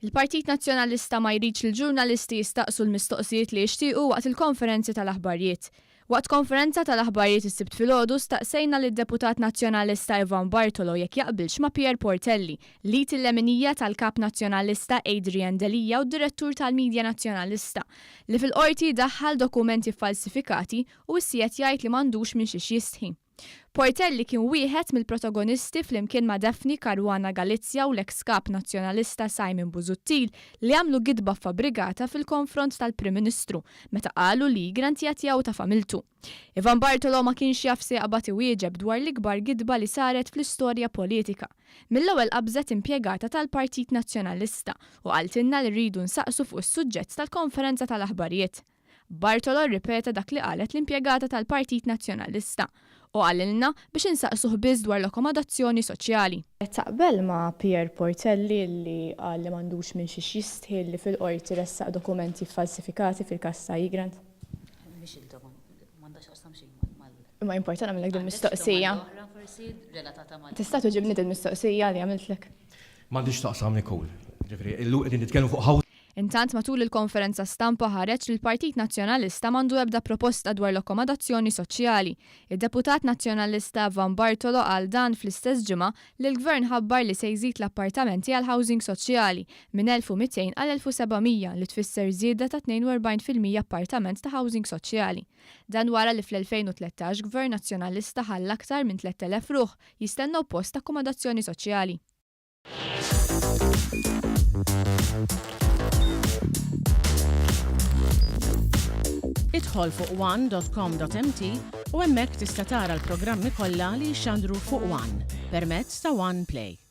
Il-Partit Nazzjonalista ma jridx l-ġurnalisti jistaqsu l-mistoqsijiet li jixtiequ waqt il-konferenzi tal-aħbarijiet. Waqt konferenza tal-aħbarijiet is-Sibt filgħodu staqsejna lid-Deputat Nazzjonalista Ivan Bartolo jekk jaqbilx ma' Pierre Portelli, lead il-leminija tal-Kap Nazzjonalista Adrian Delija u d-Direttur tal-Midja Nazzjonalista, li fil-qorti daħħal dokumenti falsifikati u issiet jgħid li m'għandux minn xiex jistħi. Portelli kien wieħed mill-protagonisti flimkien ma' Defni Karwana Galizja u l-eks kap nazzjonalista Simon Busuttil li għamlu gidba fabbrigata fil-konfront tal-Prim Ministru meta qalu li grantijat jew ta' familtu. Ivan Bartolo ma kienx jaf se jaqbad iwieġeb dwar l-ikbar gidba li saret fl-istorja politika. Mill-ewwel qabżet impjegata tal-Partit Nazzjonalista u qaltilna li rridu nsaqsu fuq is-suġġett tal-konferenza tal-aħbarijiet. Bartolo rripeta dak li qalet l-impjegata tal-Partit Nazzjonalista u qalilna biex insaqsuh biss dwar l-akkomodazzjoni soċjali. Taqbel ma' Pierre Portelli li qal li m'għandux minn xiex jistħi li fil-qorti ressaq dokumenti falsifikati fil-kassa Jigrant? Mhix il-dokon, m'għandax qasam xejn mal. Ma importanti nagħmellek din mistoqsija. Tista' tuġibni din mistoqsija li għamiltlek. M'għandix taqsam Nicole. Ġifieri illum qegħdin nitkellmu fuq Intant matul il-konferenza stampa ħareġ li l-Partit Nazzjonalista m'għandu ebda proposta dwar l-akkomodazzjoni soċjali. Id-Deputat Nazzjonalista Ivan Bartolo qal dan fl-istess ġimgħa li l-Gvern ħabbar li se jżid l-appartamenti għal housing soċjali minn 1200 għal 1700 li tfisser żieda ta' 42% appartament ta' housing soċjali. Dan wara li fl-2013 Gvern Nazzjonalista ħall aktar minn 3000 ruħ jistennew post ta' akkomodazzjoni soċjali. Idħol fuq one.com.mt u hemmhekk tista' tara l-programmi kollha li jxandru fuq One permezz ta' One Play.